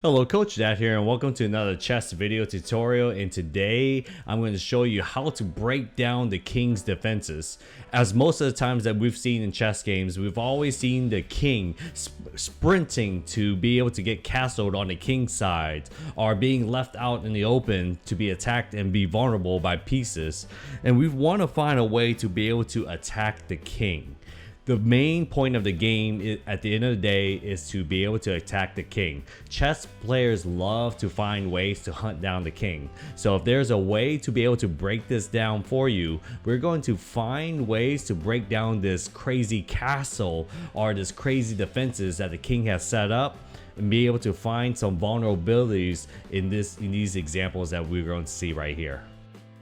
Hello, Coach Dad here, and welcome to another chess video tutorial. And today I'm going to show you how to break down the king's defenses. As most of the times that we've seen in chess games, we've always seen the king sprinting to be able to get castled on the king's side, or being left out in the open to be attacked and be vulnerable by pieces. And we want to find a way to be able to attack the king. The main point of the game at the end of the day is to be able to attack the king. Chess players love to find ways to hunt down the king. So if there's a way to be able to break this down for you, we're going to find ways to break down this crazy castle or this crazy defenses that the king has set up, and be able to find some vulnerabilities in these examples that we're going to see right here.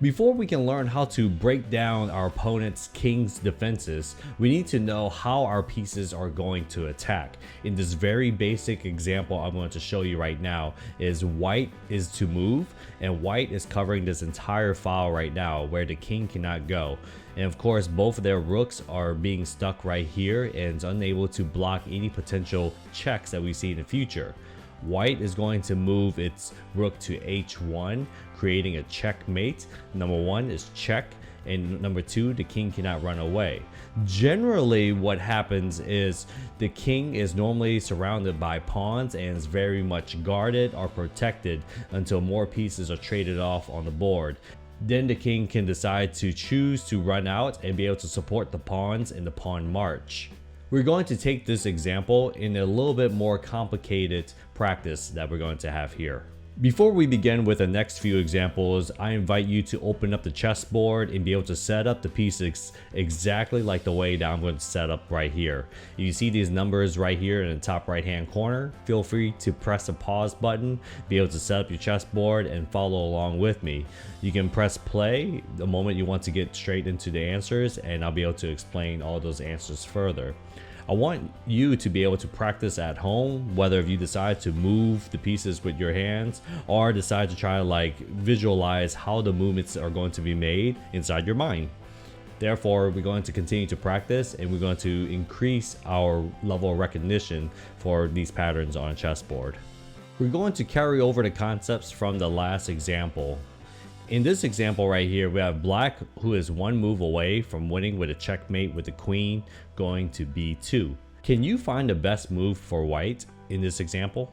Before we can learn how to break down our opponent's king's defenses, we need to know how our pieces are going to attack. In this very basic example I'm going to show you right now is white is to move, and white is covering this entire file right now where the king cannot go. And of course, both of their rooks are being stuck right here and is unable to block any potential checks that we see in the future. White is going to move its rook to h1, creating a checkmate. Number one is check, and number two, the king cannot run away. Generally, what happens is the king is normally surrounded by pawns and is very much guarded or protected until more pieces are traded off on the board. Then the king can decide to choose to run out and be able to support the pawns in the pawn march. We're going to take this example in a little bit more complicated practice that we're going to have here. Before we begin with the next few examples, I invite you to open up the chessboard and be able to set up the pieces exactly like the way that I'm going to set up right here. You see these numbers right here in the top right hand corner. Feel free to press the pause button, be able to set up your chessboard and follow along with me. You can press play the moment you want to get straight into the answers, and I'll be able to explain all those answers further. I want you to be able to practice at home, whether if you decide to move the pieces with your hands or decide to try to visualize how the movements are going to be made inside your mind. Therefore, we're going to continue to practice, and we're going to increase our level of recognition for these patterns on a chessboard. We're going to carry over the concepts from the last example. In this example right here, we have black, who is one move away from winning with a checkmate with the queen going to b2. Can you find the best move for white in this example?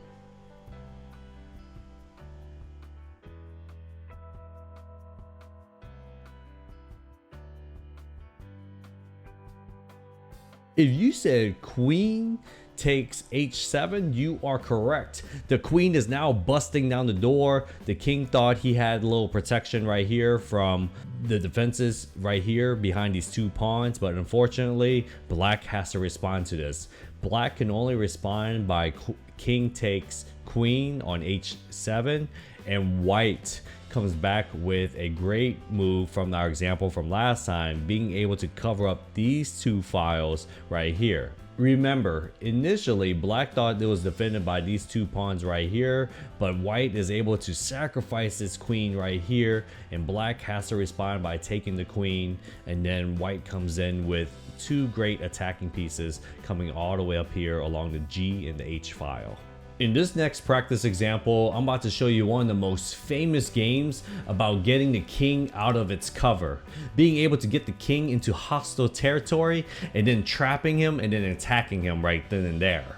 If you said queen takes h7, you are correct. The queen is now busting down the door. The king thought he had a little protection right here from the defenses right here behind these two pawns, but unfortunately black has to respond to this. Black can only respond by king takes queen on h7, and white comes back with a great move from our example from last time, being able to cover up these two files right here. Remember, initially black thought it was defended by these two pawns right here, but white is able to sacrifice this queen right here, and black has to respond by taking the queen, and then white comes in with two great attacking pieces coming all the way up here along the G and the H file. In this next practice example, I'm about to show you one of the most famous games about getting the king out of its cover. Being able to get the king into hostile territory and then trapping him and then attacking him right then and there.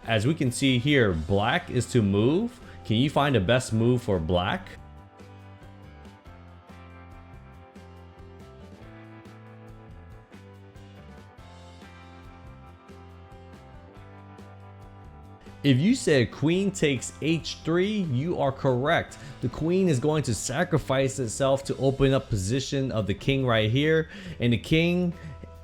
As we can see here, black is to move. Can you find the best move for black? If you said queen takes h3, you are correct. The queen is going to sacrifice itself to open up position of the king right here, and the king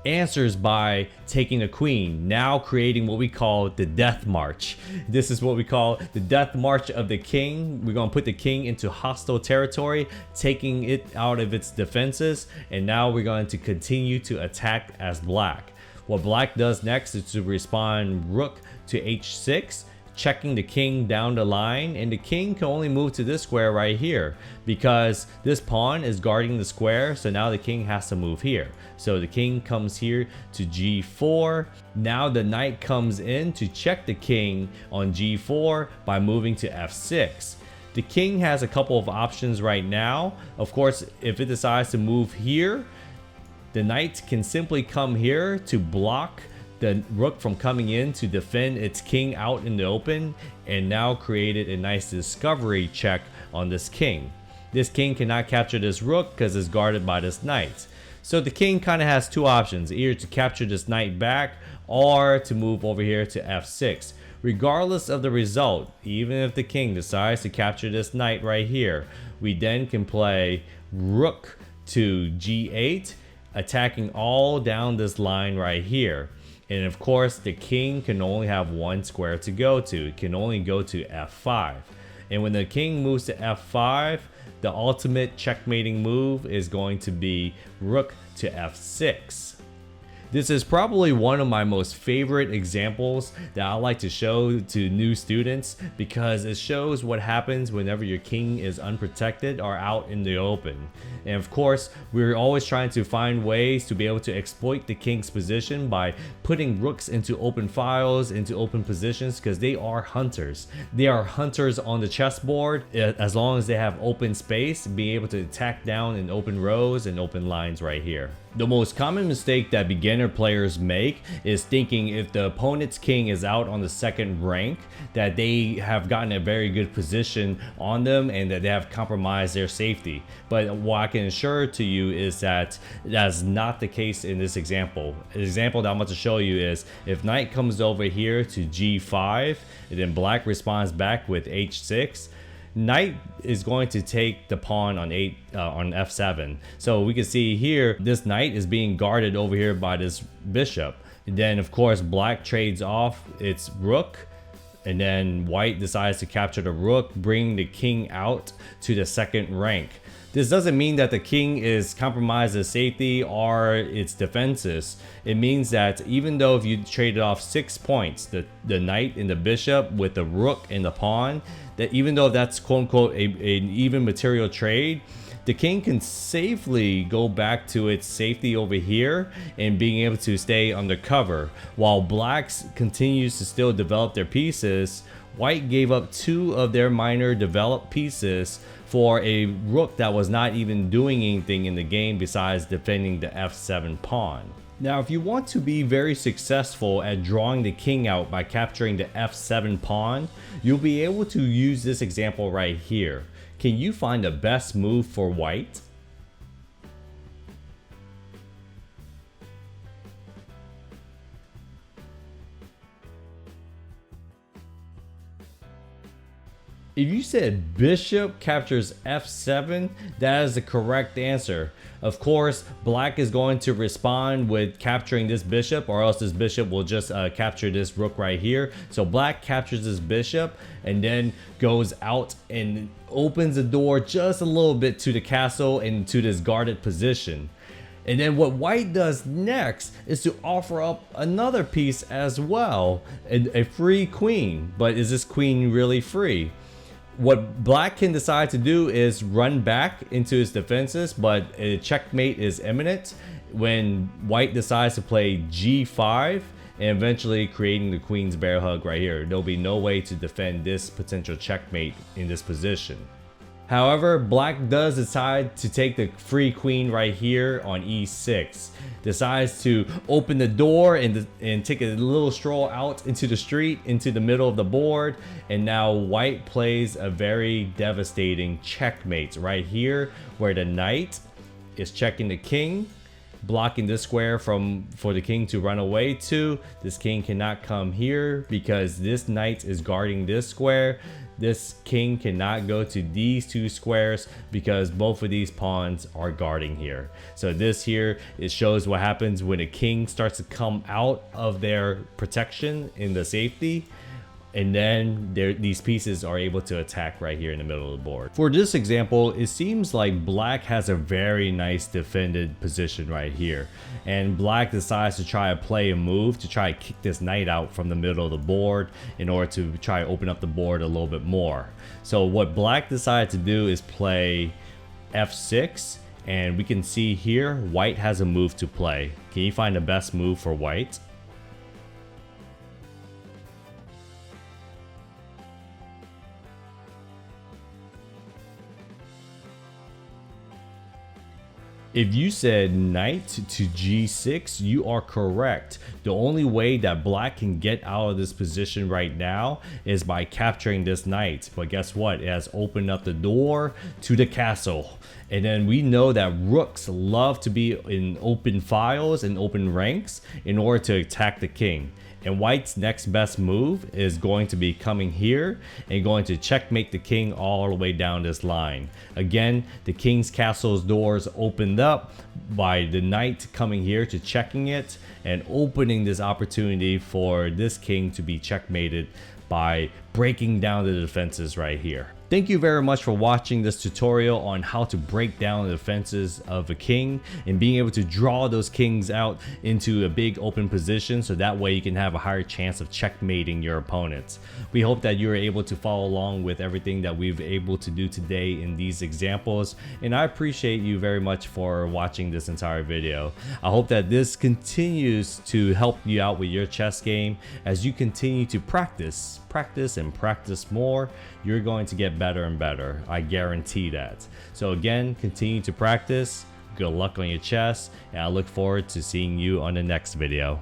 answers by taking the queen, now creating what we call the death march. This is what we call the death march of the king. We're going to put the king into hostile territory, taking it out of its defenses, and now we're going to continue to attack as black. What black does next is to respond rook to h6, checking the king down the line, and the king can only move to this square right here because this pawn is guarding the square. So now the king has to move here. So the king comes here to g4. Now the knight comes in to check the king on g4 by moving to f6. The king has a couple of options right now. Of course, if it decides to move here, the knight can simply come here to block the rook from coming in to defend its king out in the open, and now created a nice discovery check on this king. This king cannot capture this rook because it's guarded by this knight. So the king kind of has two options, either to capture this knight back or to move over here to f6. Regardless of the result, even if the king decides to capture this knight right here, we then can play rook to g8, attacking all down this line right here. And of course, the king can only have one square to go to. It can only go to f5. And when the king moves to f5, the ultimate checkmating move is going to be rook to f6. This is probably one of my most favorite examples that I like to show to new students because it shows what happens whenever your king is unprotected or out in the open. And of course, we're always trying to find ways to be able to exploit the king's position by putting rooks into open files, into open positions, because they are hunters. They are hunters on the chessboard as long as they have open space, being able to attack down in open rows and open lines right here. The most common mistake that beginner players make is thinking if the opponent's king is out on the second rank, that they have gotten a very good position on them and that they have compromised their safety. But what I can assure to you is that that's not the case in this example. The example that I'm about to show you is if knight comes over here to g5 and then black responds back with h6, knight is going to take the pawn on f7. So we can see here this knight is being guarded over here by this bishop. And then of course black trades off its rook, and then white decides to capture the rook, bringing the king out to the second rank. This doesn't mean that the king is compromised its safety or its defenses. It means that even though if you traded off 6 points, the knight and the bishop with the rook and the pawn, that even though that's quote unquote an even material trade, the king can safely go back to its safety over here and being able to stay undercover. While blacks continues to still develop their pieces, white gave up 2 of their minor developed pieces for a rook that was not even doing anything in the game besides defending the f7 pawn. Now, if you want to be very successful at drawing the king out by capturing the f7 pawn, you'll be able to use this example right here. Can you find the best move for white? If you said bishop captures f7, that is the correct answer. Of course, black is going to respond with capturing this bishop, or else this bishop will just capture this rook right here. So black captures this bishop and then goes out and opens the door just a little bit to the castle and to this guarded position. And then what white does next is to offer up another piece as well, a free queen. But is this queen really free? What black can decide to do is run back into his defenses, but a checkmate is imminent when white decides to play g5 and eventually creating the queen's bear hug right here. There'll be no way to defend this potential checkmate in this position. However, black does decide to take the free queen right here on e6. Decides to open the door and take a little stroll out into the street, into the middle of the board. And now white plays a very devastating checkmate right here, where the knight is checking the king, blocking this square for the king to run away to. This king cannot come here because this knight is guarding this square. This king cannot go to these 2 squares because both of these pawns are guarding here. So this here, it shows what happens when a king starts to come out of their protection in the safety. and then these pieces are able to attack right here in the middle of the board. For this example, it seems like black has a very nice defended position right here, and black decides to try to play a move to try to kick this knight out from the middle of the board in order to try to open up the board a little bit more. So what black decided to do is play f6, and we can see here white has a move to play. Can you find the best move for white? If you said knight to g6, you are correct. The only way that black can get out of this position right now is by capturing this knight. But guess what? It has opened up the door to the castle. And then we know that rooks love to be in open files and open ranks in order to attack the king. And white's next best move is going to be coming here and going to checkmate the king all the way down this line. Again, the king's castle's doors opened up by the knight coming here to checking it and opening this opportunity for this king to be checkmated by breaking down the defenses right here. Thank you very much for watching this tutorial on how to break down the defenses of a king and being able to draw those kings out into a big open position, so that way you can have a higher chance of checkmating your opponents. We hope that you are able to follow along with everything that we've able to do today in these examples, and I appreciate you very much for watching this entire video. I hope that this continues to help you out with your chess game. As you continue to practice and practice more, you're going to get better and better. I guarantee that. So again, continue to practice. Good luck on your chess, and I look forward to seeing you on the next video.